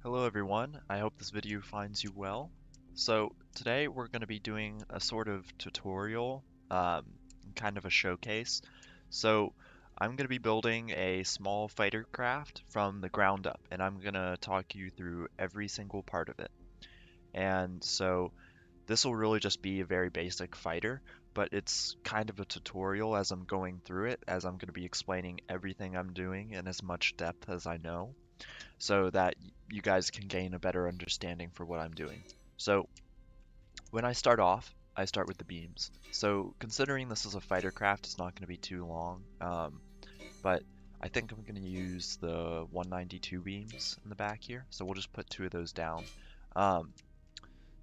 Hello everyone, I hope this video finds you well. So today we're going to be doing a sort of tutorial, kind of a showcase. So I'm going to be building a small fighter craft from the ground up, and I'm going to talk you through every single part of it. And so this will really just be a very basic fighter, but it's kind of a tutorial as I'm going through it, as I'm going to be explaining everything I'm doing in as much depth as I know so that you guys can gain a better understanding for what I'm doing. So when I start off, I start with the beams. So considering this is a fighter craft, it's not going to be too long, but I think I'm going to use the 192 beams in the back here. So we'll just put two of those down. Um,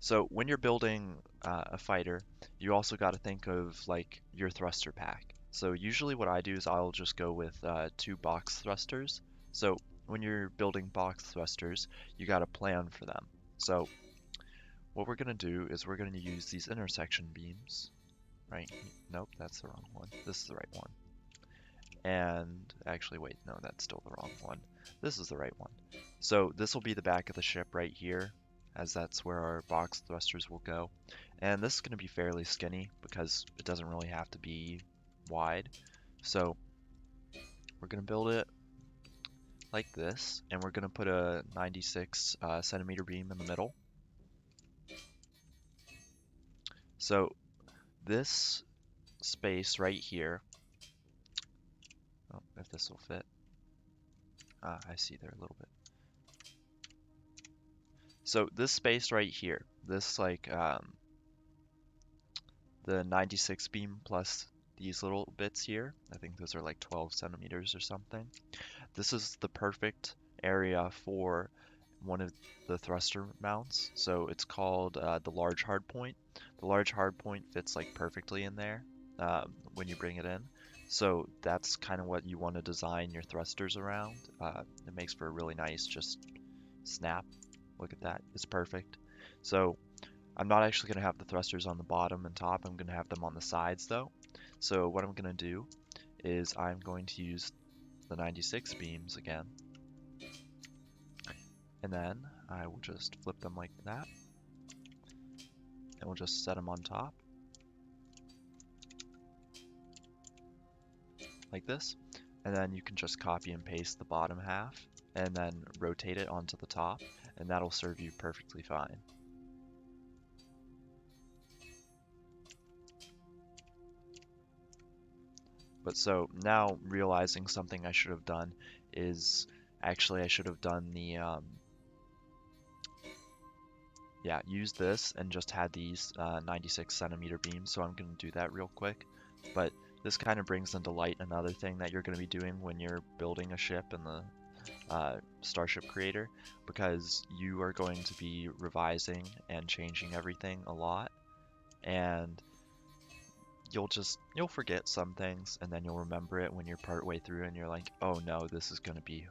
so when you're building a fighter, you also got to think of like your thruster pack. So usually what I do is I'll just go with two box thrusters. So when you're building box thrusters, you got to plan for them. So what we're going to do is we're going to use these intersection beams, right? Nope, that's the wrong one. This is the right one. And actually, wait, no, that's still the wrong one. This is the right one. So this will be the back of the ship right here, as that's where our box thrusters will go. And this is going to be fairly skinny because it doesn't really have to be wide. So we're going to build it like this, and we're going to put a 96 centimeter beam in the middle. So this space right here, oh, if this will fit, I see there a little bit. So this space right here, this like the 96 beam plus these little bits here, I think those are like 12 centimeters or something. This is the perfect area for one of the thruster mounts. So it's called the large hard point. The large hard point fits like perfectly in there when you bring it in. So that's kind of what you want to design your thrusters around. It makes for a really nice just snap. Look at that, it's perfect. So I'm not actually going to have the thrusters on the bottom and top, I'm going to have them on the sides though. So what I'm going to do is I'm going to use the 96 beams again, and then I will just flip them like that, and we'll just set them on top like this, and then you can just copy and paste the bottom half and then rotate it onto the top, and that'll serve you perfectly fine. But so now realizing something I should have done is actually I should have done the yeah, use this and just had these 96 centimeter beams, so I'm going to do that real quick. But this kind of brings into light another thing that you're going to be doing when you're building a ship in the Starship Creator, because you are going to be revising and changing everything a lot, and you'll forget some things, and then you'll remember it when you're part way through and you're like, oh no, this is going to be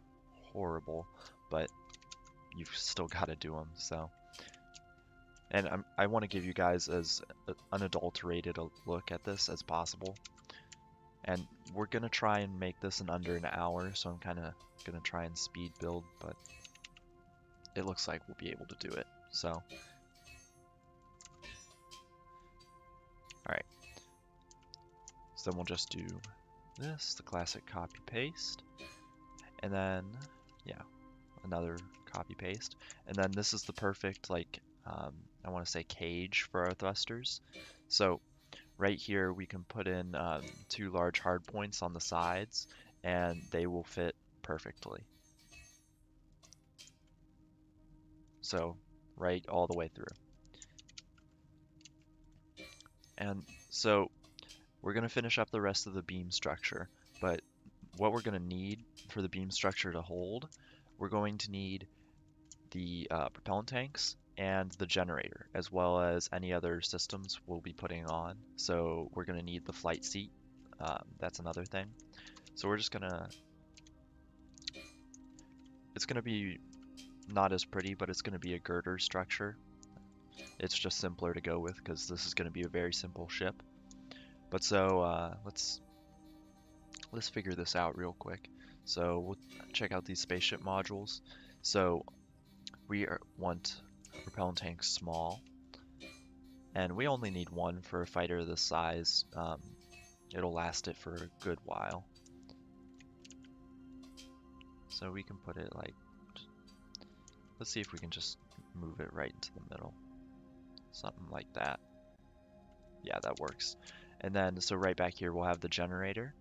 horrible, but you've still got to do them. So and I want to give you guys as unadulterated a look at this as possible. And we're going to try and make this in under an hour, so I'm kind of going to try and speed build, but it looks like we'll be able to do it. So, alright. So then we'll just do this, the classic copy paste, and then, yeah, another copy paste. And then this is the perfect, like, I want to say cage for our thrusters. So right here we can put in two large hard points on the sides, and they will fit perfectly. So right all the way through. And so we're going to finish up the rest of the beam structure, but what we're going to need for the beam structure to hold, we're going to need the propellant tanks and the generator, as well as any other systems we'll be putting on. So we're going to need the flight seat. That's another thing. So we're just gonna, it's gonna be not as pretty, but it's gonna be a girder structure. It's just simpler to go with because this is gonna be a very simple ship. But so let's figure this out real quick. So we'll check out these spaceship modules. So want a propellant tank small, and we only need one for a fighter this size. It'll last it for a good while. So we can put it like, let's see if we can just move it right into the middle. Something like that. Yeah, that works. And then, so right back here, we'll have the generator.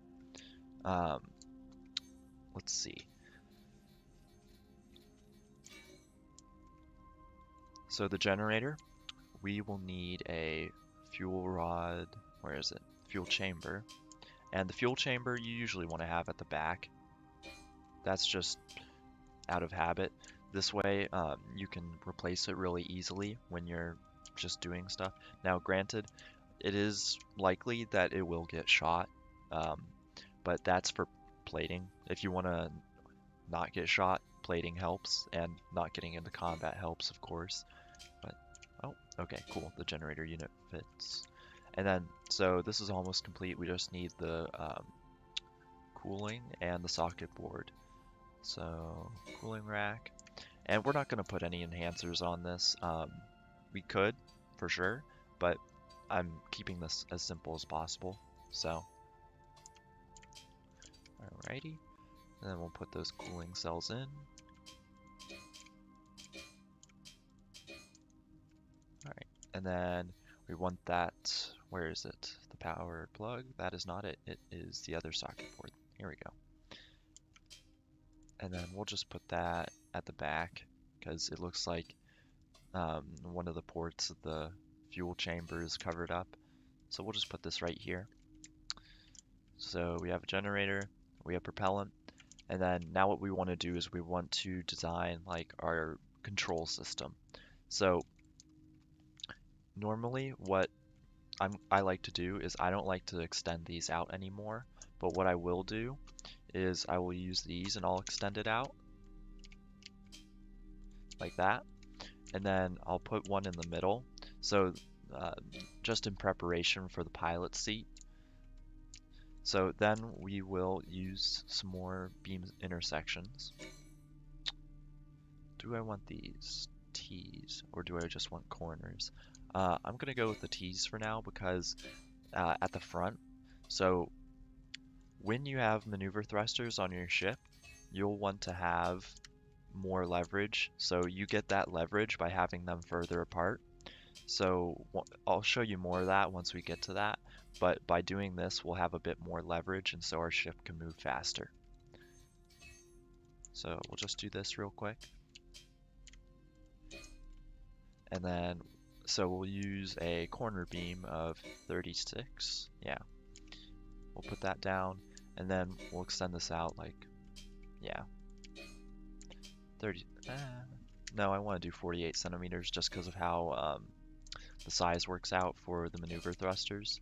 Let's see. So the generator, we will need a fuel rod, where is it? Fuel chamber. And the fuel chamber you usually want to have at the back. That's just out of habit. This way, you can replace it really easily when you're just doing stuff. Now, granted, it is likely that it will get shot, but that's for plating. If you want to not get shot, plating helps, and not getting into combat helps, of course. But, oh, okay, cool. The generator unit fits. And then, so this is almost complete. We just need the cooling and the socket board. So, cooling rack. And we're not going to put any enhancers on this. We could, for sure, but I'm keeping this as simple as possible. So, alrighty. And then we'll put those cooling cells in. Alright, and then we want that, where is it? The power plug? That is not it. It is the other socket board. Here we go. And then we'll just put that at the back because it looks like one of the ports of the fuel chamber is covered up. So we'll just put this right here. So we have a generator, we have propellant, and then now what we want to do is we want to design like our control system. So normally what I like to do is I don't like to extend these out anymore, but what I will do is I will use these and I'll extend it out like that, and then I'll put one in the middle, so just in preparation for the pilot seat. So then we will use some more beam intersections. Do I want these T's or do I just want corners? I'm gonna go with the T's for now because at the front, so when you have maneuver thrusters on your ship, you'll want to have more leverage. So you get that leverage by having them further apart. So I'll show you more of that once we get to that. But by doing this, we'll have a bit more leverage and so our ship can move faster. So we'll just do this real quick. And then, so we'll use a corner beam of 36. Yeah. We'll put that down. And then we'll extend this out like, yeah, 30, no, I want to do 48 centimeters just because of how the size works out for the maneuver thrusters.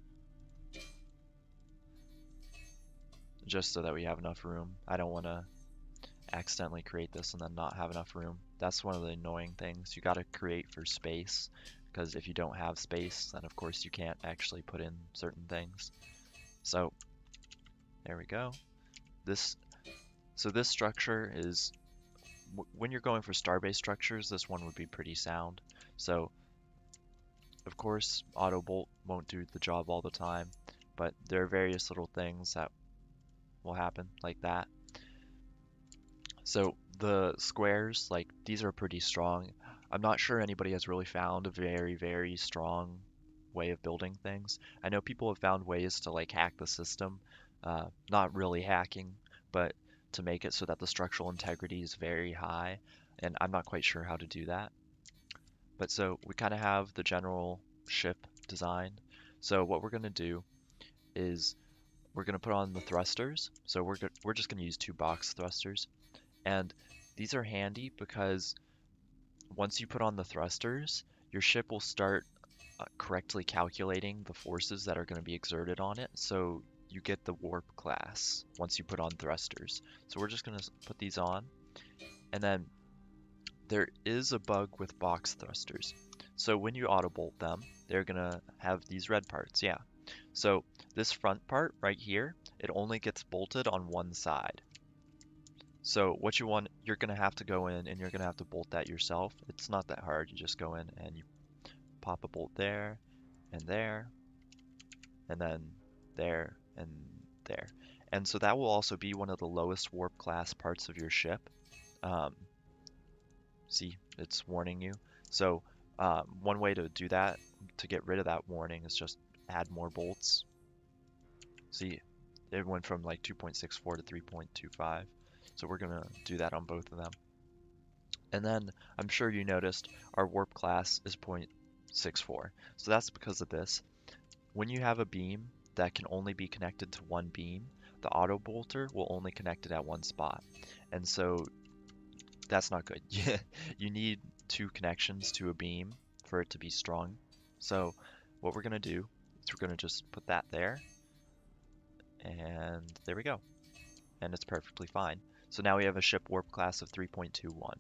Just so that we have enough room. I don't want to accidentally create this and then not have enough room. That's one of the annoying things. You got to create for space, because if you don't have space, then of course you can't actually put in certain things. So there we go. So this structure is, when you're going for Starbase structures, this one would be pretty sound. So of course auto bolt won't do the job all the time, but there are various little things that will happen like that. So the squares, like these are pretty strong. I'm not sure anybody has really found a very, very strong way of building things. I know people have found ways to like hack the system, not really hacking, but to make it so that the structural integrity is very high, and I'm not quite sure how to do that. But so we kind of have the general ship design. So what we're going to do is we're going to put on the thrusters. So we're just going to use 2 box thrusters. And these are handy because once you put on the thrusters, your ship will start correctly calculating the forces that are going to be exerted on it. So you get the warp class once you put on thrusters. So we're just going to put these on. And then there is a bug with box thrusters. So when you auto bolt them, they're going to have these red parts. Yeah. So this front part right here, it only gets bolted on one side. So what you're gonna have to go in and you're gonna have to bolt that yourself. It's not that hard. You just go in and you pop a bolt there, and then there, and there. And so that will also be one of the lowest warp class parts of your ship. Um, See, it's warning you. So one way to do that, to get rid of that warning, is just add more bolts. See, it went from like 2.64 to 3.25. So we're gonna do that on both of them. And then I'm sure you noticed our warp class is 0.64. So that's because of this. When you have a beam that can only be connected to one beam, the auto bolter will only connect it at one spot. And so that's not good. You need two connections to a beam for it to be strong. So what we're gonna do is we're gonna just put that there, and there we go. And it's perfectly fine. So now we have a ship warp class of 3.21.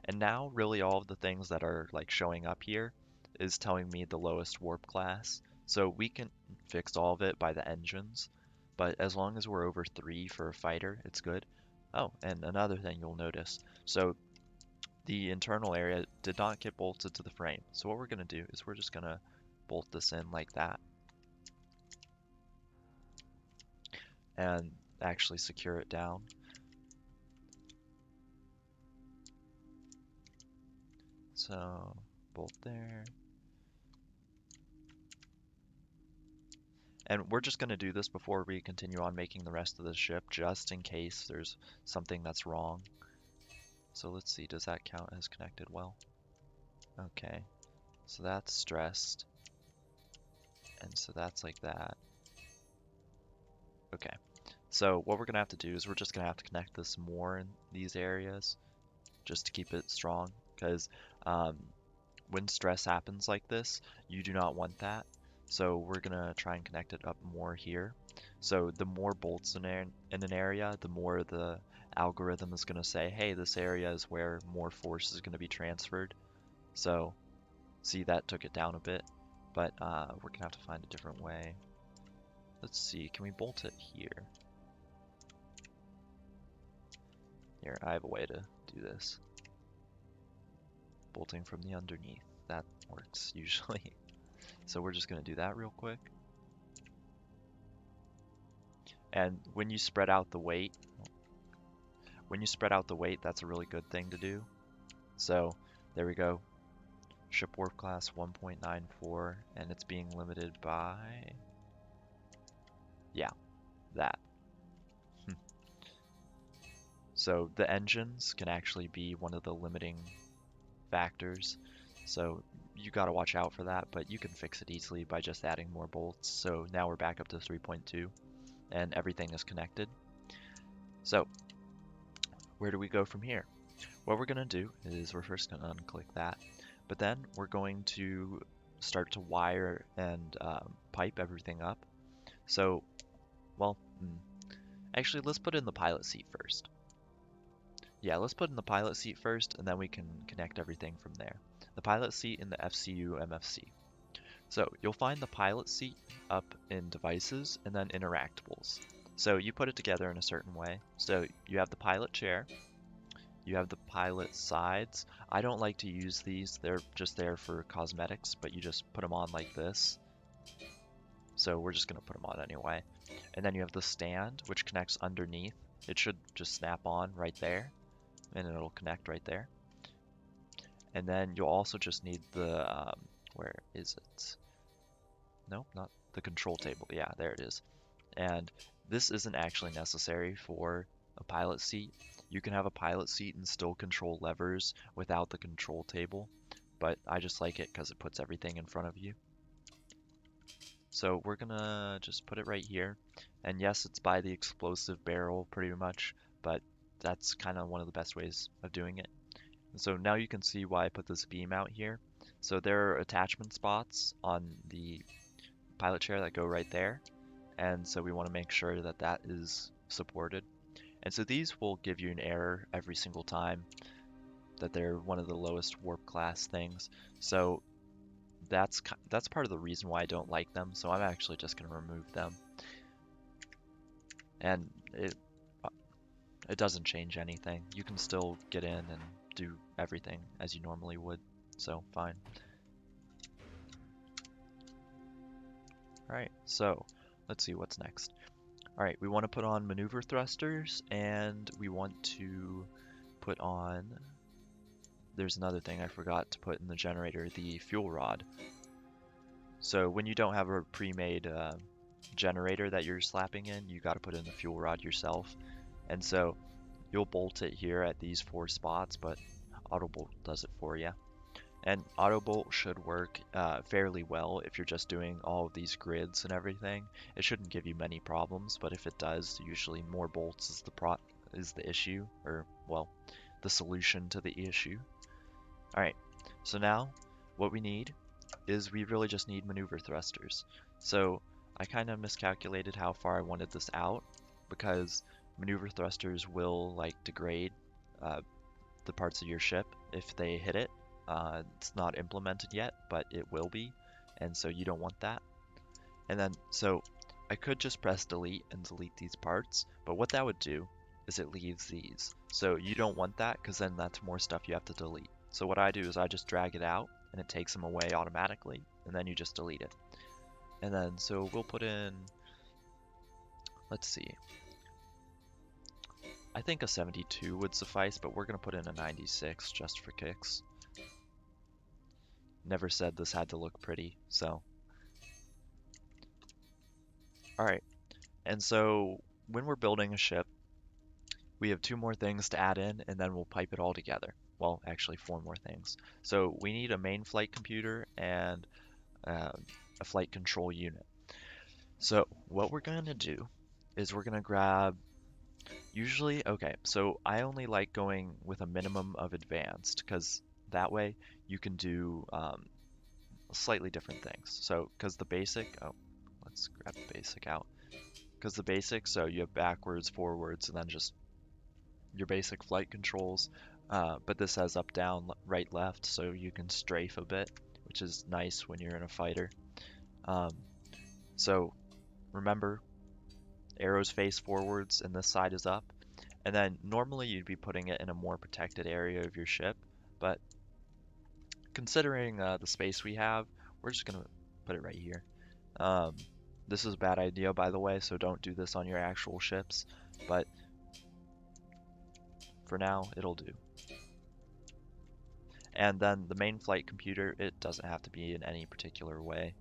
And now really all of the things that are like showing up here is telling me the lowest warp class. So we can fix all of it by the engines, but as long as we're over 3 for a fighter, it's good. Oh, and another thing you'll notice. So the internal area did not get bolted to the frame. So what we're going to do is we're just going to bolt this in like that and actually secure it down. So bolt there. And we're just going to do this before we continue on making the rest of the ship, just in case there's something that's wrong. So let's see, does that count as connected well? Okay, so that's stressed. And so that's like that. Okay, so what we're going to have to do is we're just going to have to connect this more in these areas just to keep it strong, because when stress happens like this, you do not want that. So we're gonna try and connect it up more here. So the more bolts in an area, the more the algorithm is gonna say, hey, this area is where more force is gonna be transferred. So see, that took it down a bit, but we're gonna have to find a different way. Let's see, can we bolt it here? Here, I have a way to do this. Bolting from the underneath, that works usually. So we're just going to do that real quick. And when you spread out the weight, that's a really good thing to do. So there we go. Ship warp class 1.94, and it's being limited by, yeah, that. So the engines can actually be one of the limiting factors. So you got to watch out for that, but you can fix it easily by just adding more bolts. So now we're back up to 3.2 and everything is connected. So where do we go from here? What we're going to do is we're first going to unclick that, but then we're going to start to wire and pipe everything up. So, well, actually let's put in the pilot seat first. Yeah, let's put in the pilot seat first, and then we can connect everything from there. The pilot seat in the FCU MFC. So you'll find the pilot seat up in devices and then interactables. So you put it together in a certain way. So you have the pilot chair, you have the pilot sides. I don't like to use these, they're just there for cosmetics, but you just put them on like this. So we're just going to put them on anyway. And then you have the stand, which connects underneath. It should just snap on right there, and it'll connect right there. And then you'll also just need the, where is it? Nope, not the control table. Yeah, there it is. And this isn't actually necessary for a pilot seat. You can have a pilot seat and still control levers without the control table, but I just like it because it puts everything in front of you. So we're gonna just put it right here. And yes, it's by the explosive barrel pretty much, but that's kind of one of the best ways of doing it. And so now you can see why I put this beam out here. So there are attachment spots on the pilot chair that go right there. And so we want to make sure that that is supported. And so these will give you an error every single time that they're one of the lowest warp class things. So that's part of the reason why I don't like them. So I'm actually just going to remove them. And it doesn't change anything. You can still get in and do everything as you normally would, so fine. Alright, so let's see what's next. Alright, we want to put on maneuver thrusters, and we want to put on, there's another thing I forgot to put in the generator, the fuel rod. So when you don't have a pre-made generator that you're slapping in, you got to put in the fuel rod yourself. And so you'll bolt it here at these 4 spots, but AutoBolt does it for you. And AutoBolt should work fairly well if you're just doing all of these grids and everything. It shouldn't give you many problems, but if it does, usually more bolts is the issue, or well, the solution to the issue. All right, so now what we need is we really just need maneuver thrusters. So I kind of miscalculated how far I wanted this out, because maneuver thrusters will like degrade the parts of your ship if they hit it. It's not implemented yet, but it will be, and so you don't want that. And then, so I could just press delete and delete these parts, but what that would do is it leaves these. So you don't want that, because then that's more stuff you have to delete. So what I do is I just drag it out, and it takes them away automatically, and then you just delete it. And then, so we'll put in, let's see, I think a 72 would suffice, but we're going to put in a 96 just for kicks. Never said this had to look pretty, so. Alright, and so when we're building a ship, we have 2 more things to add in, and then we'll pipe it all together. Well, actually 4 more things. So we need a main flight computer and a flight control unit. So what we're going to do is we're going to grab, usually, okay, so I only like going with a minimum of advanced, because that way you can do slightly different things. So, because the basic, oh, let's grab the basic out. Because the basic, so you have backwards, forwards, and then just your basic flight controls. But this has up, down, right, left, so you can strafe a bit, which is nice when you're in a fighter. So remember, arrows face forwards and this side is up. And then normally you'd be putting it in a more protected area of your ship, but considering the space we have, we're just gonna put it right here. This is a bad idea, by the way, so don't do this on your actual ships, but for now, it'll do. And then the main flight computer, it doesn't have to be in any particular way.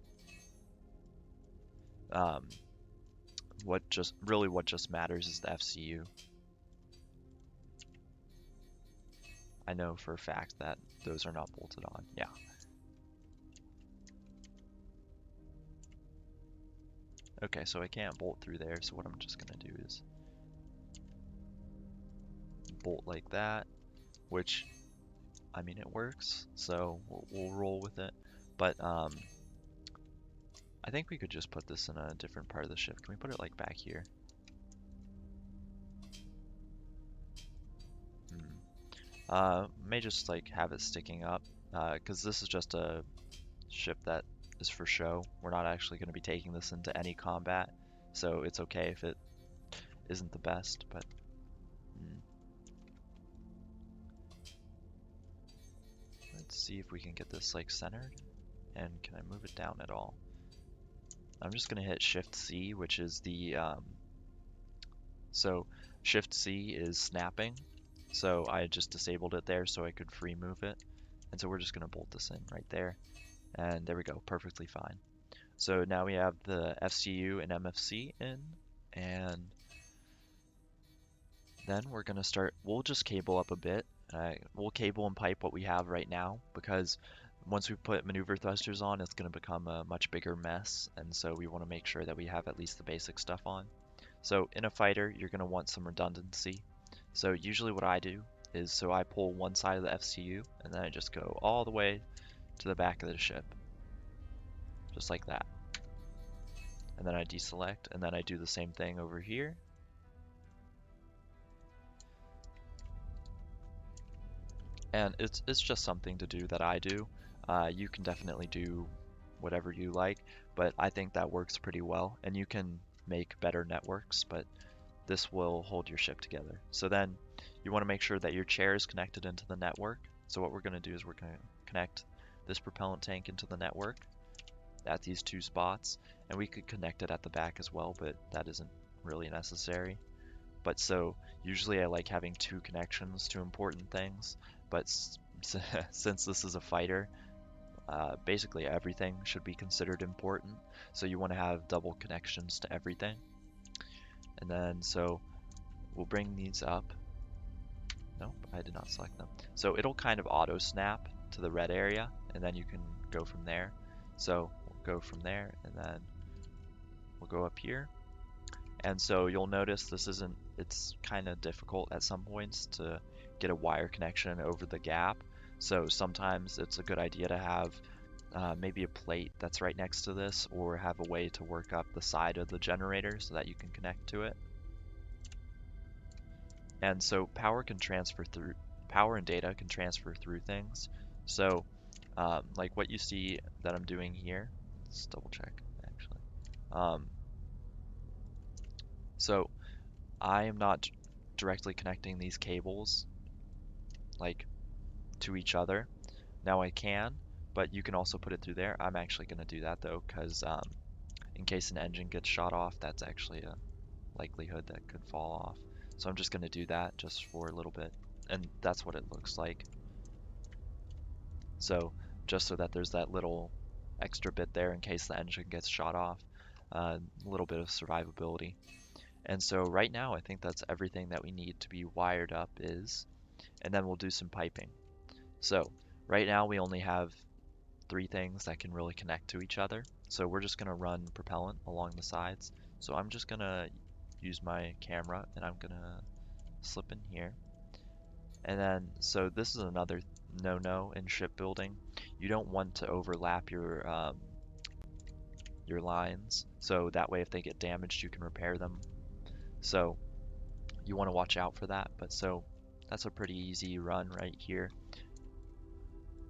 What just matters is the FCU. I know for a fact that those are not bolted on. Yeah. Okay, so I can't bolt through there, so what I'm just gonna do is bolt like that, which, I mean, it works, so we'll roll with it. But I think we could just put this in a different part of the ship. Can we put it like back here? May just like have it sticking up, because this is just a ship that is for show. We're not actually going to be taking this into any combat, so it's okay if it isn't the best, but let's see if we can get this like centered, and can I move it down at all? I'm just going to hit Shift C, which is the so Shift C is snapping, so I just disabled it there so I could free move it, and so we're just going to bolt this in right there, and there we go, perfectly fine. So now we have the FCU and MFC in, and then we're going to start, we'll just cable up a bit. We'll cable and pipe what we have right now, because once we put maneuver thrusters on, it's going to become a much bigger mess, and so we want to make sure that we have at least the basic stuff on. So in a fighter, you're going to want some redundancy. So usually what I do is, so I pull one side of the FCU, and then I just go all the way to the back of the ship, just like that. And then I deselect, and then I do the same thing over here. And it's just something to do that I do. You can definitely do whatever you like, but I think that works pretty well. And you can make better networks, but this will hold your ship together. So then you want to make sure that your chair is connected into the network. So what we're going to do is we're going to connect this propellant tank into the network at these two spots, and we could connect it at the back as well, but that isn't really necessary. But so usually I like having two connections to important things, but since this is a fighter, basically everything should be considered important. So you want to have double connections to everything. And then so we'll bring these up. Nope, I did not select them. So it'll kind of auto snap to the red area, and then you can go from there. So we'll go from there, and then we'll go up here. And so you'll notice it's kind of difficult at some points to get a wire connection over the gap. So sometimes it's a good idea to have maybe a plate that's right next to this, or have a way to work up the side of the generator so that you can connect to it. And so power and data can transfer through things. So like what you see that I'm doing here, let's double check actually. So I am not directly connecting these cables like to each other. Now I can, but you can also put it through there. I'm actually going to do that though, because in case an engine gets shot off, that's actually a likelihood that could fall off. So I'm just going to do that just for a little bit, and that's what it looks like. So just so that there's that little extra bit there in case the engine gets shot off, a little bit of survivability. And so right now I think that's everything that we need to be wired up and then we'll do some piping. So right now we only have three things that can really connect to each other. So we're just going to run propellant along the sides. So I'm just going to use my camera, and I'm going to slip in here. And then, so this is another no-no in shipbuilding. You don't want to overlap your lines, so that way if they get damaged you can repair them. So you want to watch out for that. But so that's a pretty easy run right here.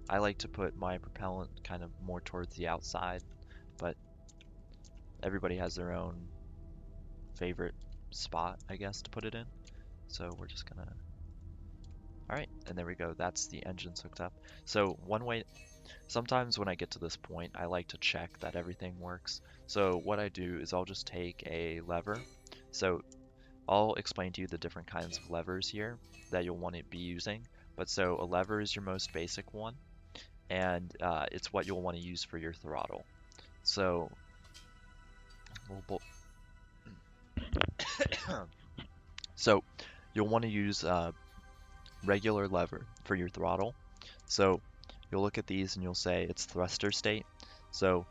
I like to put my propellant kind of more towards the outside, but everybody has their own favorite spot, I guess, to put it in. So we're just gonna, all right, and there we go. That's the engines hooked up. So one way, sometimes when I get to this point, I like to check that everything works. So what I do is I'll just take a lever. So I'll explain to you the different kinds of levers here that you'll want to be using. But so a lever is your most basic one, and it's what you'll want to use for your throttle. So so you'll want to use regular lever for your throttle. So you'll look at these and you'll say it's thruster state. So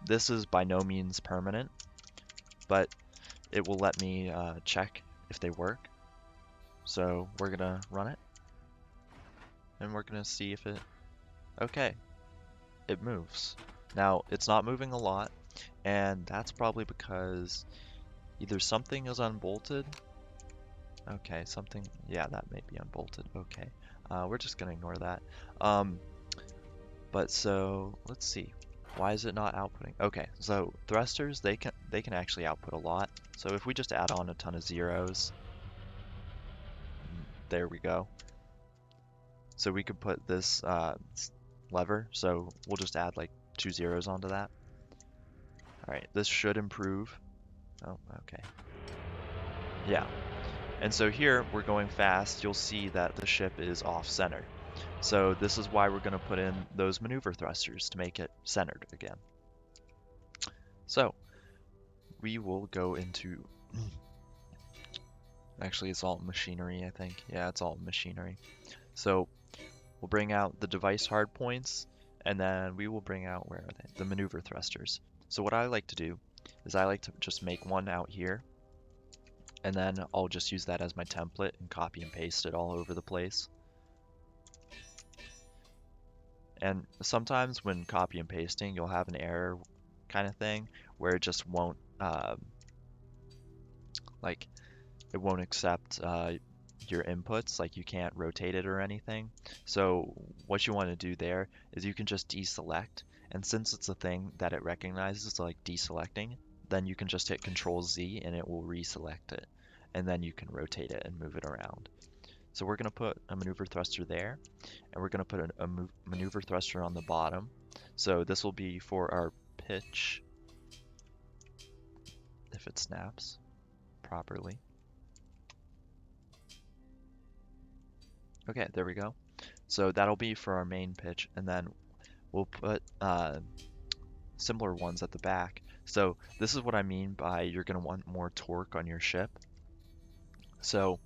this is by no means permanent, but it will let me check if they work. So we're gonna run it, and we're gonna see if okay, it moves. Now it's not moving a lot, and that's probably because either something is unbolted. Okay, yeah, that may be unbolted. Okay, we're just gonna ignore that. But so let's see, why is it not outputting? Okay, so thrusters, they can actually output a lot. So if we just add on a ton of zeros, there we go. So we could put this lever, so we'll just add like 2 zeros onto that. All right, this should improve. Oh, okay. Yeah. And so here we're going fast. You'll see that the ship is off center. So this is why we're going to put in those maneuver thrusters to make it centered again. So we will go into, actually it's all machinery, I think. Yeah, it's all machinery. So we'll bring out the device hardpoints, and then we will bring out, where are they? The maneuver thrusters. So what I like to do is I like to just make one out here, and then I'll just use that as my template and copy and paste it all over the place. And sometimes when copy and pasting, you'll have an error kind of thing where it just won't, like, it won't accept your inputs, like you can't rotate it or anything. So what you want to do there is you can just deselect, and since it's a thing that it recognizes, like deselecting, then you can just hit Control Z and it will reselect it. and then you can rotate it and move it around. So we're going to put a maneuver thruster there, and we're going to put a maneuver thruster on the bottom. So this will be for our pitch, if it snaps properly. Okay, there we go. So that'll be for our main pitch, and then we'll put similar ones at the back. So this is what I mean by you're going to want more torque on your ship. So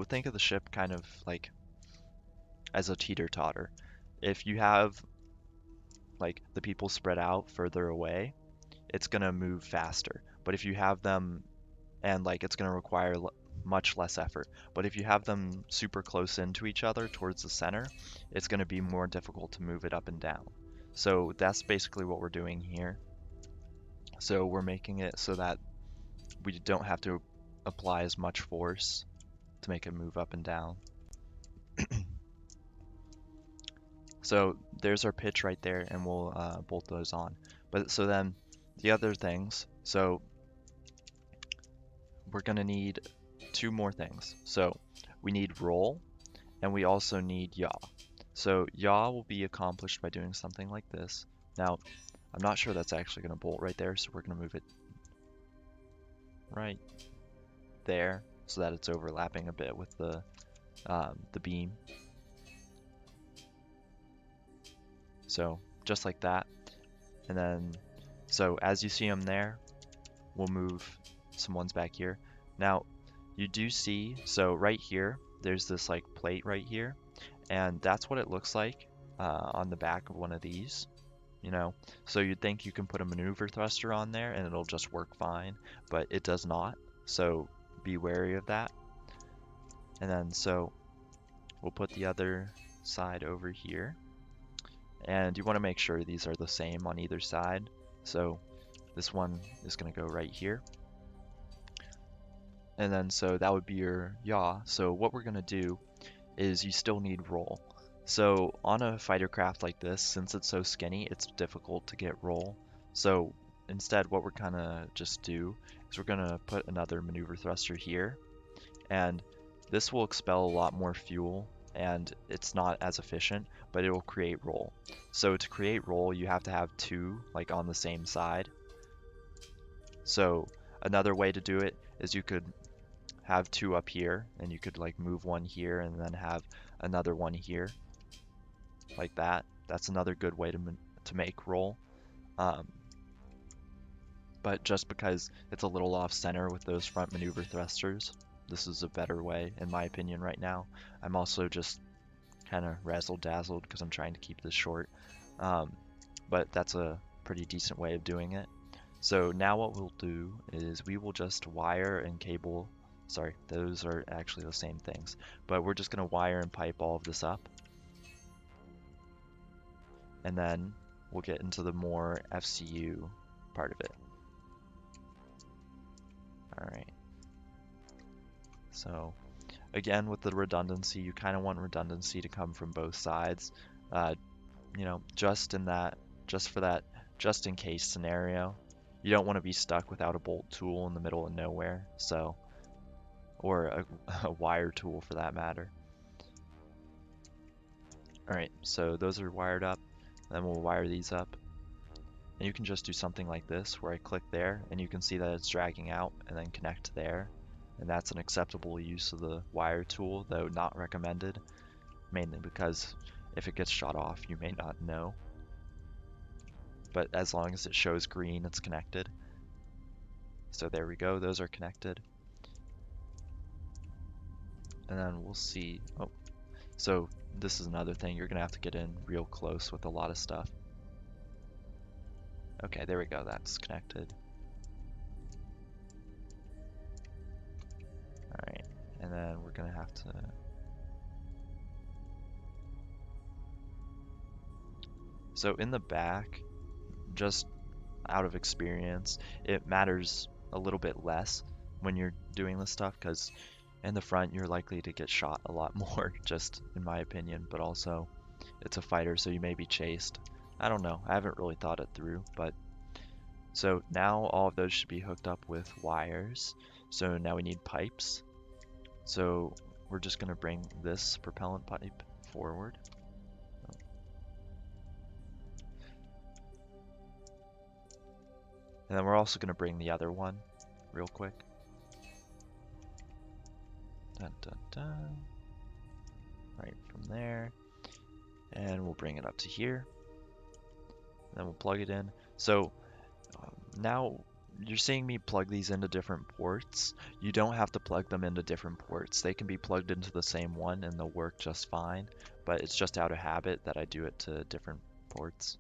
think of the ship kind of like as a teeter-totter. If you have like the people spread out further away, it's going to move faster. But if you have them and like it's going to require much less effort. But if you have them super close into each other towards the center, it's going to be more difficult to move it up and down. So that's basically what we're doing here. So we're making it so that we don't have to apply as much force to make it move up and down. So there's our pitch right there, and we'll bolt those on. But so then the other things, so we're going to need two more things. So we need roll, and we also need yaw. So yaw will be accomplished by doing something like this. Now, I'm not sure that's actually going to bolt right there, so we're going to move it right there so that it's overlapping a bit with the beam. So just like that. And then, so as you see them there, we'll move some ones back here. Now, you do see, so right here, there's this like plate right here, and that's what it looks like on the back of one of these, you know. So you'd think you can put a maneuver thruster on there and it'll just work fine, but it does not. So be wary of that. And then so we'll put the other side over here. And you want to make sure these are the same on either side. So this one is going to go right here. And then so that would be your yaw. So what we're going to do is you still need roll. So on a fighter craft like this, since it's so skinny, it's difficult to get roll. So instead what we're kind of just do is we're going to put another maneuver thruster here. And this will expel a lot more fuel, and it's not as efficient, but it will create roll. So to create roll, you have to have two like on the same side. So another way to do it is you could have two up here, and you could like move one here and then have another one here like that. That's another good way to make roll. But just because it's a little off center with those front maneuver thrusters, this is a better way in my opinion right now. I'm also just kind of razzle-dazzled because I'm trying to keep this short, but that's a pretty decent way of doing it. So now what we'll do is we will just wire and cable, sorry, those are actually the same things, but we're just going to wire and pipe all of this up, and then we'll get into the more FCU part of it. Alright, so again, with the redundancy, you kind of want redundancy to come from both sides, you know, just for that just in case scenario. You don't want to be stuck without a bolt tool in the middle of nowhere, so, or a wire tool for that matter. Alright, so those are wired up, then we'll wire these up. And you can just do something like this where I click there and you can see that it's dragging out and then connect there. And that's an acceptable use of the wire tool, though not recommended, mainly because if it gets shot off, you may not know. But as long as it shows green, it's connected. So there we go, those are connected. And then we'll see, oh, so this is another thing, you're gonna have to get in real close with a lot of stuff. Okay, there we go, that's connected. Alright, and then we're gonna have to... So in the back, just out of experience, it matters a little bit less when you're doing this stuff, because in the front you're likely to get shot a lot more, just in my opinion, but also it's a fighter, so you may be chased. I don't know, I haven't really thought it through, but So now all of those should be hooked up with wires. So now we need pipes. So we're just going to bring this propellant pipe forward. And then we're also going to bring the other one real quick. Dun, dun, dun. Right from there. And we'll bring it up to here. And then we'll plug it in. So now you're seeing me plug these into different ports. You don't have to plug them into different ports. They can be plugged into the same one and they'll work just fine. But it's just out of habit that I do it to different ports.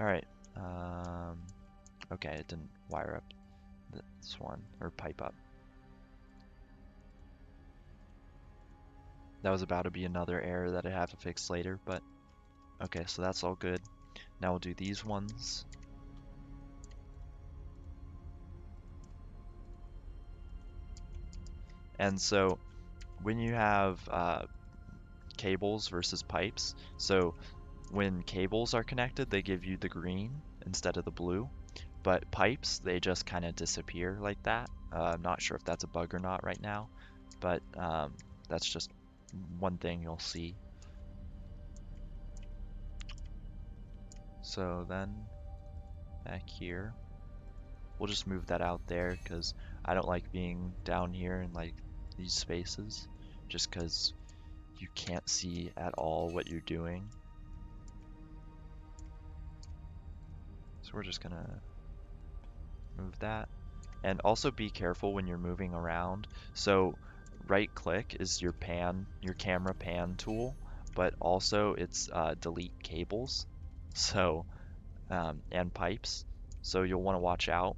Alright, okay, it didn't wire up this one, or pipe up. That was about to be another error that I have to fix later, but okay, so that's all good. Now we'll do these ones. And so when you have cables versus pipes, so when cables are connected, they give you the green instead of the blue. But pipes, they just kind of disappear like that. I'm not sure if that's a bug or not right now, but that's just one thing you'll see. So then back here, we'll just move that out there because I don't like being down here in like these spaces, just because you can't see at all what you're doing. So we're just gonna move that. And also be careful when you're moving around. So right click is your camera pan tool, but also it's delete cables. So, and pipes. So you'll want to watch out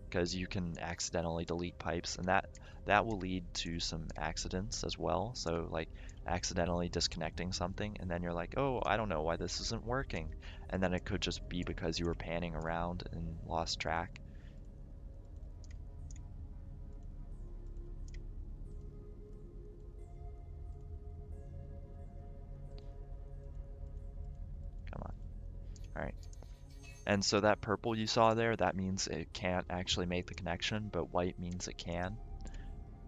because you can accidentally delete pipes, and that will lead to some accidents as well. So like accidentally disconnecting something and then you're like, oh, I don't know why this isn't working, and then it could just be because you were panning around and lost track. Come on. All right. And so that purple you saw there, that means it can't actually make the connection, but white means it can.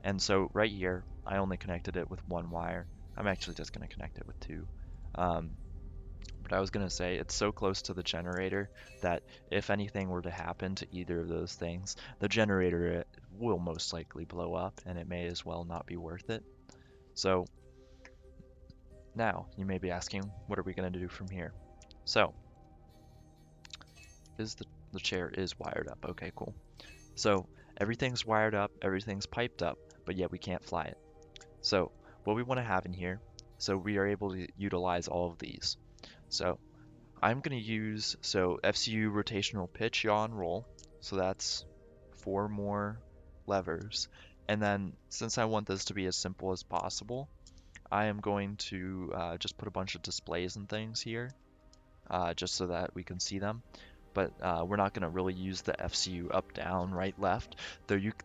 And so right here, I only connected it with one wire. I'm actually just going to connect it with two. But I was going to say it's so close to the generator that if anything were to happen to either of those things, the generator will most likely blow up and it may as well not be worth it. So now you may be asking, what are we going to do from here? So the chair is wired up. Okay, cool. So everything's wired up, everything's piped up, but yet we can't fly it. So what we want to have in here, so we are able to utilize all of these. So I'm going to use, FCU rotational pitch, yaw, and roll. So that's 4 more levers. And then since I want this to be as simple as possible, I am going to just put a bunch of displays and things here, just so that we can see them. But we're not going to really use the FCU up, down, right, left.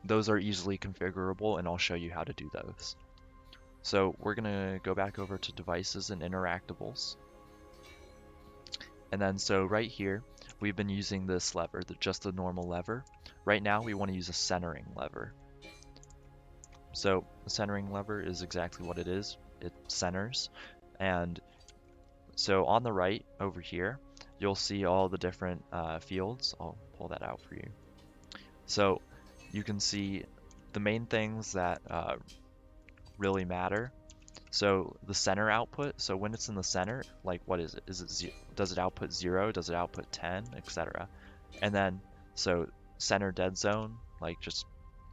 Those are easily configurable, and I'll show you how to do those. So we're going to go back over to devices and interactables. And then so right here, we've been using this lever, just the normal lever. Right now we want to use a centering lever. So the centering lever is exactly what it is. It centers. And so on the right over here, you'll see all the different fields. I'll pull that out for you. So you can see the main things that really matter. So the center output, so when it's in the center, like what is it? Does it output 0? Does it output 10, etc.? And then, so center dead zone, like just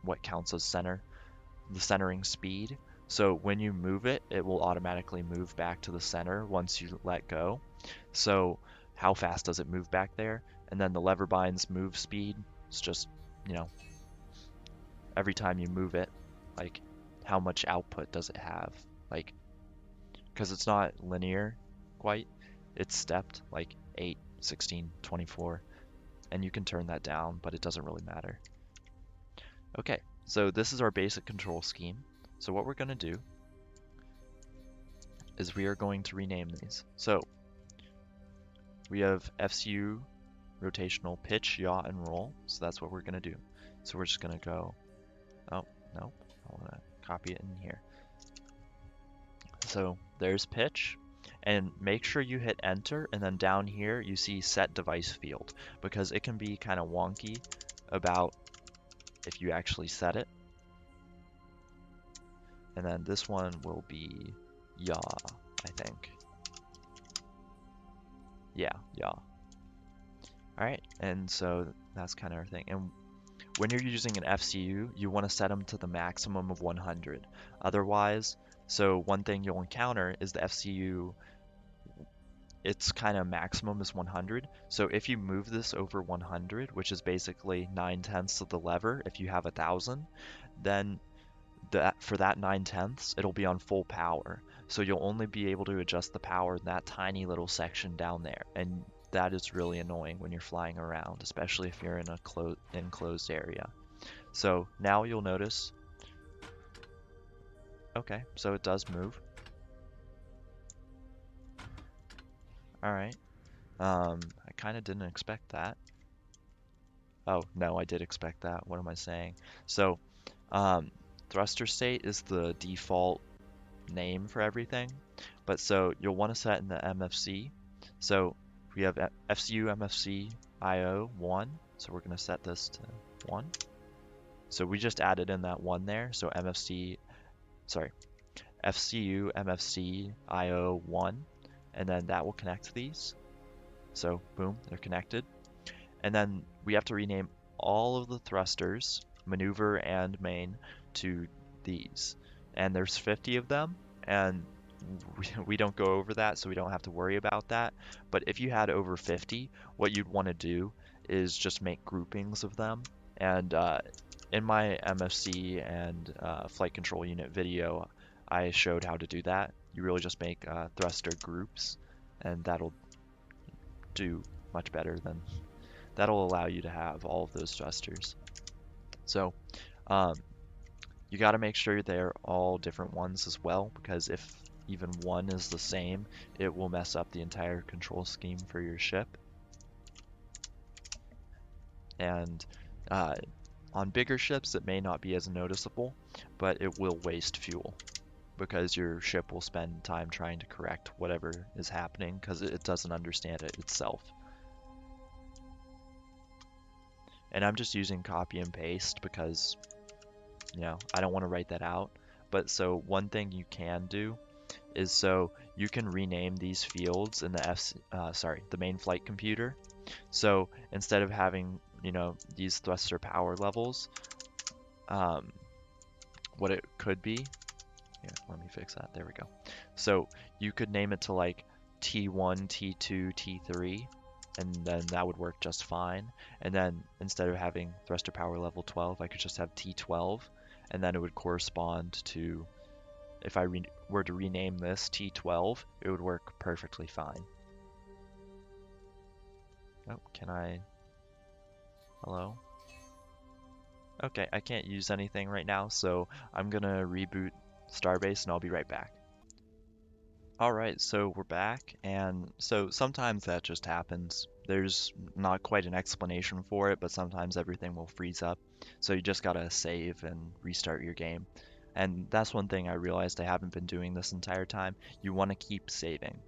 what counts as center. The centering speed, so when you move it, it will automatically move back to the center once you let go. So how fast does it move back there? And then the lever bind's move speed, it's just, every time you move it, like how much output does it have? Like, because it's not linear quite, it's stepped, like 8, 16, 24, and you can turn that down, but it doesn't really matter. Okay, so this is our basic control scheme. So what we're going to do is we are going to rename these. So we have FCU, rotational, pitch, yaw, and roll. So that's what we're going to do. So we're just going to go, oh, no, I want to copy it in here. So there's pitch, and make sure you hit enter, and then down here you see set device field, because it can be kind of wonky about if you actually set it. And then this one will be yaw, I think. Yeah, yaw. Alright, and so that's kind of our thing. And when you're using an FCU, you want to set them to the maximum of 100. Otherwise, so one thing you'll encounter is the FCU, its kind of maximum is 100. So if you move this over 100, which is basically 9/10 of the lever, if you have 1,000, then for that 9/10, it'll be on full power. So you'll only be able to adjust the power in that tiny little section down there. And that is really annoying when you're flying around, especially if you're in a enclosed area. So now you'll notice, okay, so it does move. Alright, I kind of didn't expect that. Oh, no, I did expect that. What am I saying? So, thruster state is the default name for everything, but so you'll want to set in the MFC. So we have FCU MFC IO 1, so we're going to set this to 1. So we just added in that 1 there, so FCU MFC IO 1, and then that will connect these. So boom, they're connected. And then we have to rename all of the thrusters, maneuver and main, to these. And there's 50 of them, and we don't go over that, so we don't have to worry about that. But if you had over 50, what you'd want to do is just make groupings of them. And in my MFC and flight control unit video, I showed how to do that. You really just make thruster groups, and that'll do much better than that'll allow you to have all of those thrusters. So you got to make sure they're all different ones as well, because if even one is the same, it will mess up the entire control scheme for your ship. And on bigger ships, it may not be as noticeable, but it will waste fuel, because your ship will spend time trying to correct whatever is happening because it doesn't understand it itself. And I'm just using copy and paste because, you know, I don't want to write that out. But so one thing you can do is so you can rename these fields in the the main flight computer. So instead of having, you know, these thruster power levels, what it could be, here, let me fix that. There we go. So you could name it to like T1, T2, T3, and then that would work just fine. And then instead of having thruster power level 12, I could just have T12, and then it would correspond to, if I were to rename this T12, it would work perfectly fine. Oh, can I? Hello? Okay, I can't use anything right now, so I'm gonna reboot Starbase and I'll be right back. Alright, so we're back, and so sometimes that just happens. There's not quite an explanation for it, but sometimes everything will freeze up. So you just gotta save and restart your game. And that's one thing I realized I haven't been doing this entire time. You want to keep saving.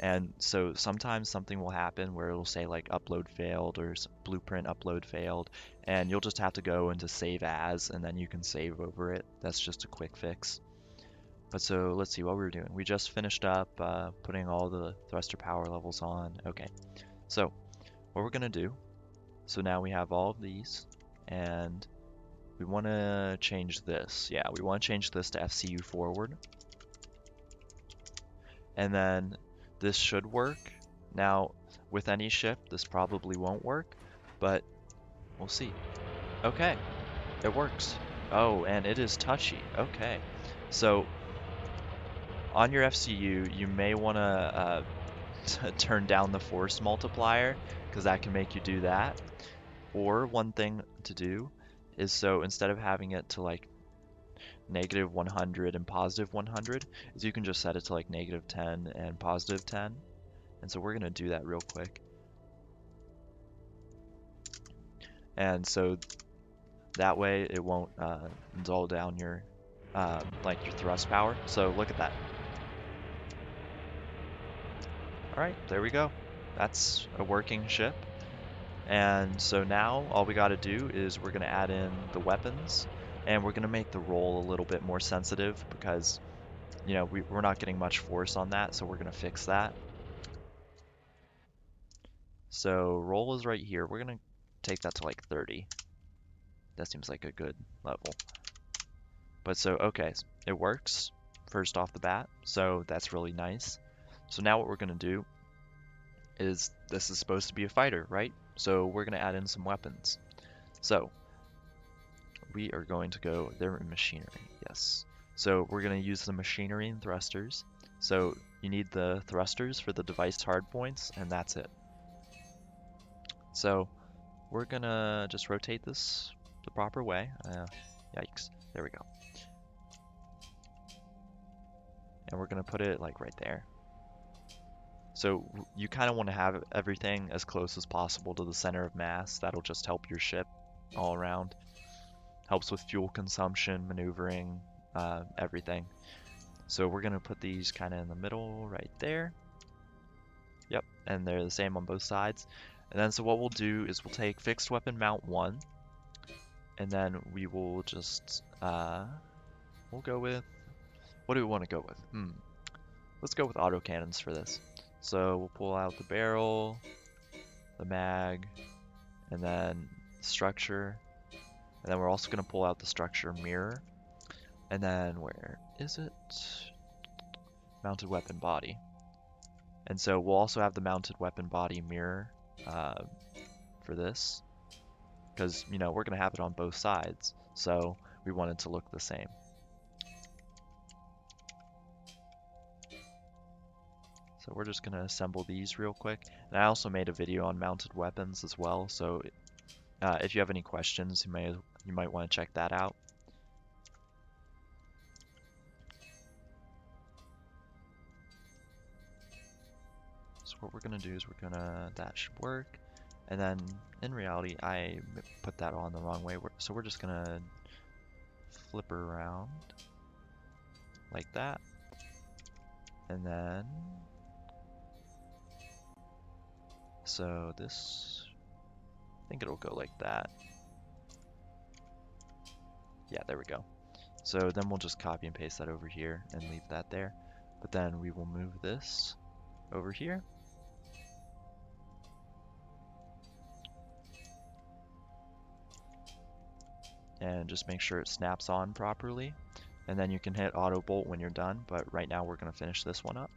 And so sometimes something will happen where it'll say like upload failed or blueprint upload failed, and you'll just have to go into save as, and then you can save over it. That's just a quick fix. But so let's see what we were doing. We just finished up putting all the thruster power levels on. Okay, so what we're gonna do, so now we have all of these, and we want to change this. Yeah, we want to change this to FCU forward. And then this should work. Now, with any ship, this probably won't work, but we'll see. Okay, it works. Oh, and it is touchy. Okay, so on your FCU, you may want to turn down the force multiplier, because that can make you do that. Or one thing to do is so instead of having it to like negative 100 and positive 100, is you can just set it to like negative 10 and positive 10. And so we're going to do that real quick. And so that way it won't dull down your like your thrust power. So look at that. All right, there we go. That's a working ship. And so now all we got to do is we're going to add in the weapons, and we're going to make the roll a little bit more sensitive because, you know, we're not getting much force on that, so we're going to fix that. So roll is right here. We're going to take that to like 30. That seems like a good level. But so, okay, it works first off the bat, so that's really nice. So now what we're going to do is this is supposed to be a fighter, right? So we're going to add in some weapons. So we are going to go, they're in machinery, yes. So we're going to use the machinery and thrusters. So you need the thrusters for the device hardpoints, and that's it. So we're going to just rotate this the proper way. Yikes, there we go. And we're going to put it like right there. So you kind of want to have everything as close as possible to the center of mass. That'll just help your ship all around. Helps with fuel consumption, maneuvering, everything. So we're going to put these kind of in the middle right there. Yep, and they're the same on both sides. And then so what we'll do is we'll take fixed weapon mount 1. And then we will just, we'll go with, what do we want to go with? Let's go with autocannons for this. So we'll pull out the barrel, the mag, and then structure. And then we're also going to pull out the structure mirror. And then where is it? Mounted weapon body. And so we'll also have the mounted weapon body mirror for this. Because, you know, we're going to have it on both sides. So we want it to look the same. So we're just going to assemble these real quick. And I also made a video on mounted weapons as well. So if you have any questions, you might want to check that out. So what we're going to do is that should work. And then in reality, I put that on the wrong way. So we're just going to flip her around like that. And then, so this, I think it'll go like that. Yeah, there we go. So then we'll just copy and paste that over here and leave that there. But then we will move this over here. And just make sure it snaps on properly. And then you can hit auto bolt when you're done, but right now we're going to finish this one up.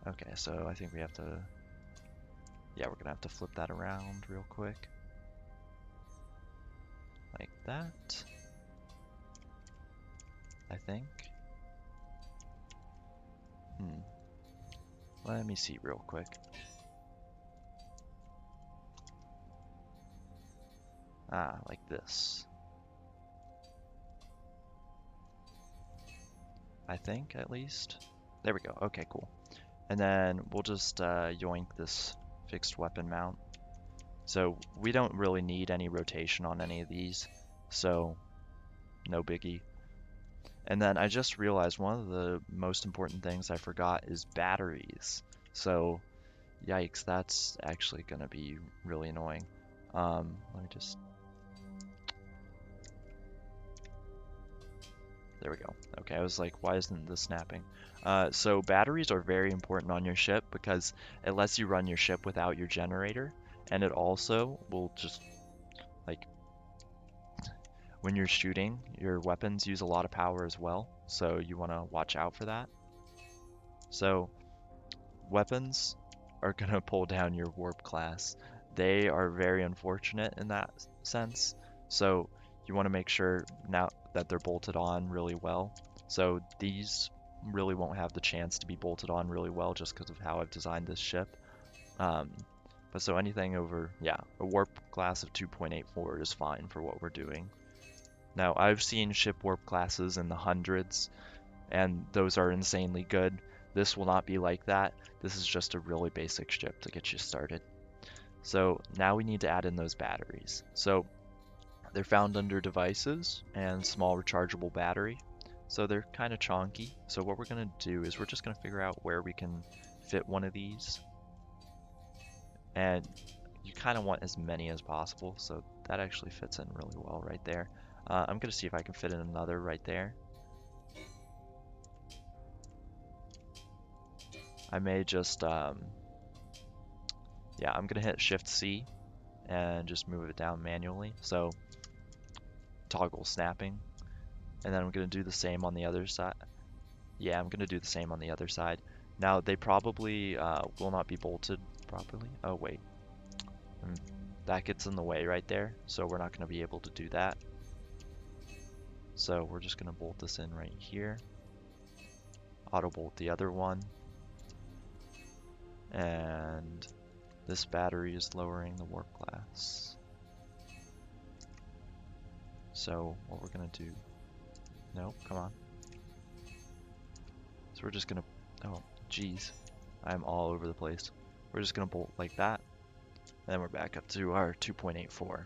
Okay, so I think we have to, yeah, we're going to have to flip that around real quick. Like that. I think. Let me see real quick. Like this. I think, at least. There we go. Okay, cool. And then we'll just yoink this fixed weapon mount. So we don't really need any rotation on any of these, so no biggie. And then I just realized one of the most important things I forgot is batteries. So yikes, that's actually going to be really annoying. Let me just... There we go. Okay, I was like, why isn't this snapping? So batteries are very important on your ship because it lets you run your ship without your generator. And it also will just, like, when you're shooting, your weapons use a lot of power as well. So you want to watch out for that. So weapons are going to pull down your warp class. They are very unfortunate in that sense. So you want to make sure now that they're bolted on really well. So these really won't have the chance to be bolted on really well just because of how I've designed this ship. Um, but so anything over, yeah, a warp class of 2.84 is fine for what we're doing. Now, I've seen ship warp classes in the hundreds, and those are insanely good. This will not be like that. This is just a really basic ship to get you started. So now we need to add in those batteries. So they're found under devices and small rechargeable battery. So they're kind of chonky. So what we're going to do is we're just going to figure out where we can fit one of these. And you kind of want as many as possible. So that actually fits in really well right there. I'm going to see if I can fit in another right there. I may just, yeah, I'm going to hit Shift C and just move it down manually. So toggle snapping. And then I'm going to do the same on the other side. Yeah, I'm going to do the same on the other side. Now, they probably will not be bolted properly. Oh, wait. That gets in the way right there, so we're not going to be able to do that. So we're just going to bolt this in right here. Auto bolt the other one. And this battery is lowering the warp class. So what we're going to do... No, come on. So we're just going to... Oh, geez. I'm all over the place. We're just going to bolt like that. And then we're back up to our 2.84.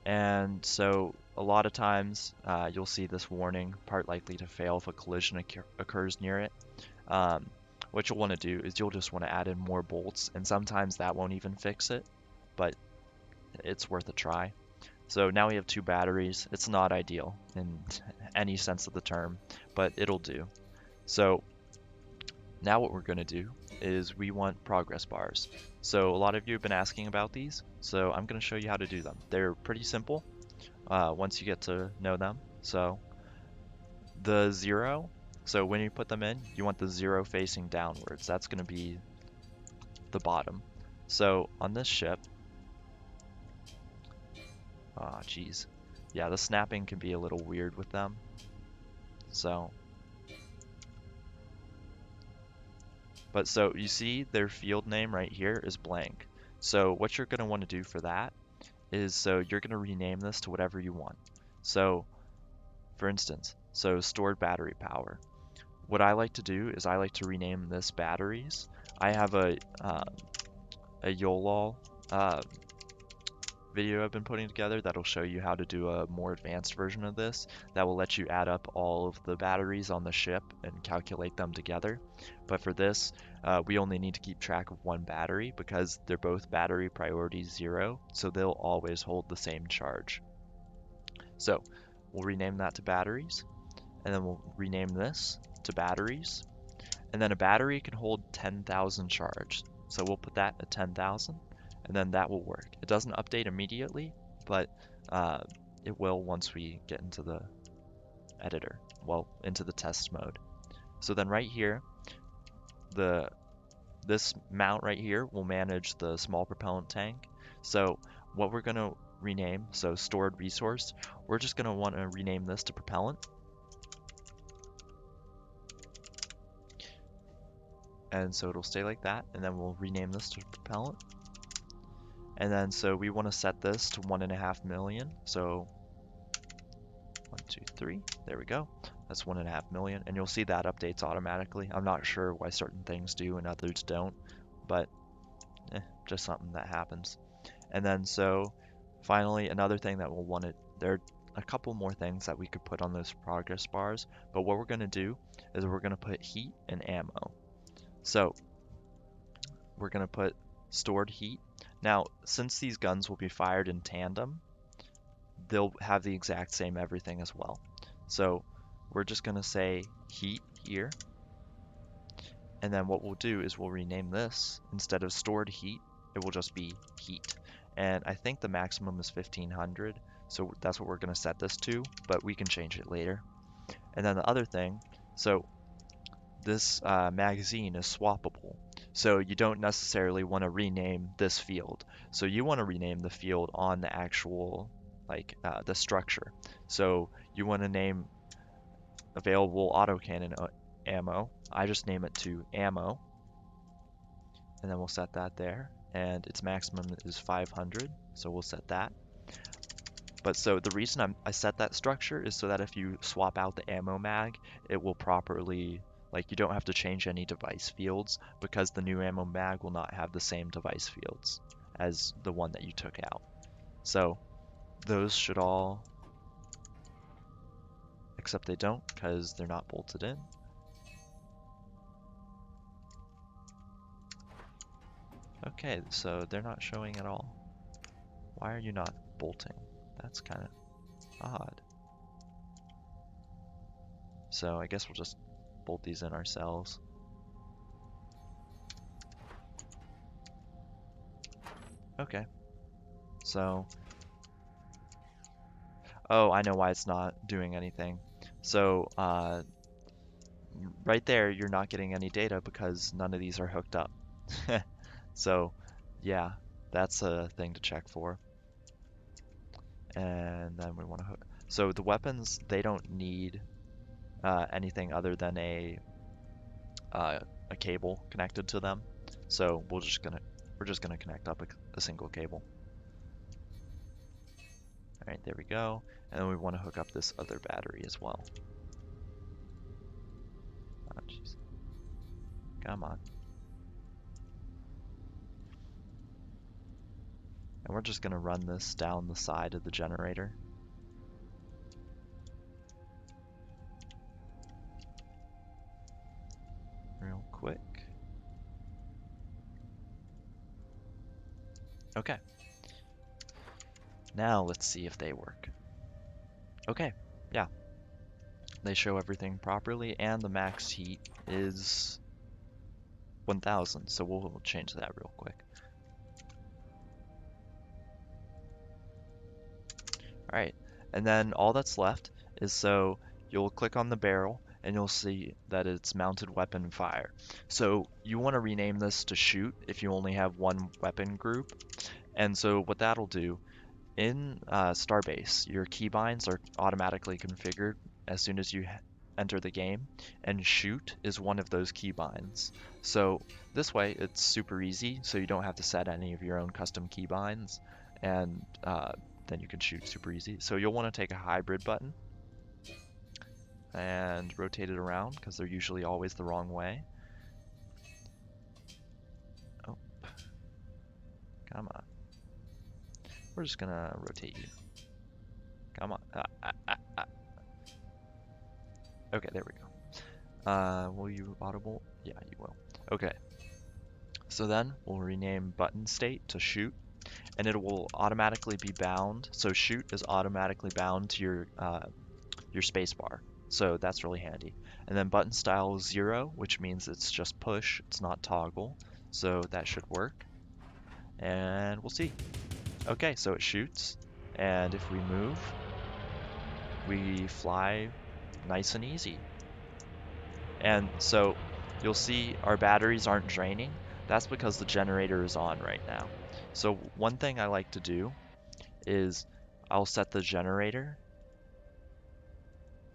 And so a lot of times you'll see this warning, part likely to fail if a collision occurs near it. What you'll want to do is you'll just want to add in more bolts, and sometimes that won't even fix it, but it's worth a try. So now we have 2 batteries. It's not ideal in any sense of the term, but it'll do. So now what we're going to do is we want progress bars. So a lot of you have been asking about these, so I'm going to show you how to do them. They're pretty simple once you get to know them. So the 0, so when you put them in, you want the 0 facing downwards. That's going to be the bottom. So on this ship, geez, yeah, the snapping can be a little weird with them. So, but so you see their field name right here is blank. So what you're going to want to do for that is, so you're going to rename this to whatever you want. So for instance, so stored battery power. What I like to do is I like to rename this batteries. I have a YOLOL video I've been putting together that'll show you how to do a more advanced version of this that will let you add up all of the batteries on the ship and calculate them together. But for this, we only need to keep track of one battery because they're both battery priority 0, so they'll always hold the same charge. So we'll rename that to batteries, and then we'll rename this to batteries, and then a battery can hold 10,000 charge. So we'll put that at 10,000, and then that will work. It doesn't update immediately, but it will once we get into the editor, well, into the test mode. So then right here, this mount right here will manage the small propellant tank. So what we're going to rename, so stored resource, we're just going to want to rename this to propellant. And so it'll stay like that, and then we'll rename this to propellant. And then so we want to set this to 1.5 million. So 1, 2, 3, there we go. That's 1.5 million, and you'll see that updates automatically. I'm not sure why certain things do and others don't, but just something that happens. And then so finally, another thing that we'll want to, there are a couple more things that we could put on those progress bars, but what we're going to do is we're going to put heat and ammo. So we're going to put stored heat. Now, since these guns will be fired in tandem, they'll have the exact same everything as well. So we're just going to say heat here. And then what we'll do is we'll rename this, instead of stored heat, it will just be heat. And I think the maximum is 1500, so that's what we're going to set this to, but we can change it later. And then the other thing, so this magazine is swappable. So you don't necessarily want to rename this field. So you want to rename the field on the actual, like the structure. So you want to name available autocannon ammo. I just name it to ammo, and then we'll set that there. And its maximum is 500, so we'll set that. But so the reason I set that structure is so that if you swap out the ammo mag, it will properly, like you don't have to change any device fields because the new ammo mag will not have the same device fields as the one that you took out. So those should all, except they don't because they're not bolted in. Okay, so they're not showing at all. Why are you not bolting? That's kind of odd. So I guess we'll just bolt these in ourselves. Okay. So, oh, I know why it's not doing anything. So, right there, you're not getting any data because none of these are hooked up. So, yeah, that's a thing to check for. And then we want to hook. So the weapons, they don't need anything other than a cable connected to them. So we're just gonna connect up a single cable. All right, there we go. And then we want to hook up this other battery as well. Oh, jeez. Come on. And we're just gonna run this down the side of the generator. Real quick. Okay. Now let's see if they work. Okay, yeah. They show everything properly and the max heat is 1000, so we'll change that real quick. Alright, and then all that's left is so you'll click on the barrel and you'll see that it's mounted weapon fire. So you want to rename this to shoot if you only have one weapon group. And so what that'll do, in Starbase, your keybinds are automatically configured as soon as you enter the game, and shoot is one of those keybinds. So this way it's super easy, so you don't have to set any of your own custom keybinds, and then you can shoot super easy. So you'll want to take a hybrid button and rotate it around because they're usually always the wrong way. Oh, come on. We're just gonna rotate you. Come on. Okay, there we go. Will you audible? Yeah, you will. Okay. So then we'll rename button state to shoot, and it will automatically be bound. So shoot is automatically bound to your spacebar. So that's really handy. And then button style is 0, which means it's just push, it's not toggle. So that should work. And we'll see. Okay, so it shoots, and if we move, we fly nice and easy. And so you'll see our batteries aren't draining. That's because the generator is on right now. So one thing I like to do is I'll set the generator.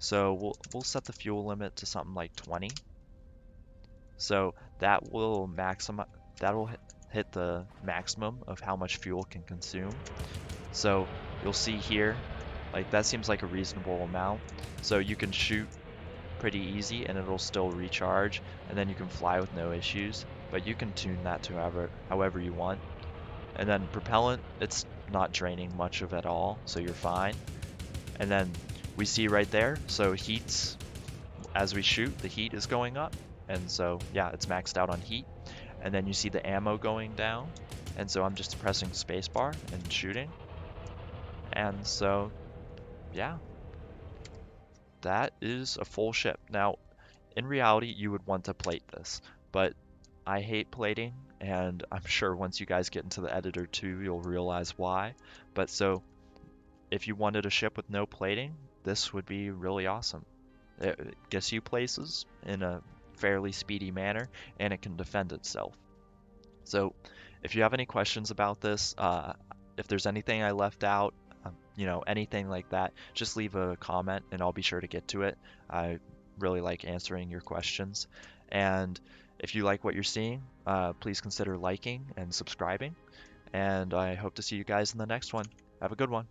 So we'll set the fuel limit to something like 20. So that will hit the maximum of how much fuel can consume. So you'll see here, like that seems like a reasonable amount. So you can shoot pretty easy and it'll still recharge, and then you can fly with no issues, but you can tune that to however you want. And then propellant, it's not draining much of it at all, so you're fine. And then we see right there, so heats, as we shoot, the heat is going up, and so yeah, it's maxed out on heat. And then you see the ammo going down, and so I'm just pressing spacebar and shooting. And so yeah, that is a full ship. Now, in reality, you would want to plate this, but I hate plating, and I'm sure once you guys get into the editor too, you'll realize why. But so, if you wanted a ship with no plating, this would be really awesome. It gets you places in a fairly speedy manner, and it can defend itself. So, if you have any questions about this, if there's anything I left out, anything like that, just leave a comment and I'll be sure to get to it. I really like answering your questions. And if you like what you're seeing, please consider liking and subscribing. And I hope to see you guys in the next one. Have a good one.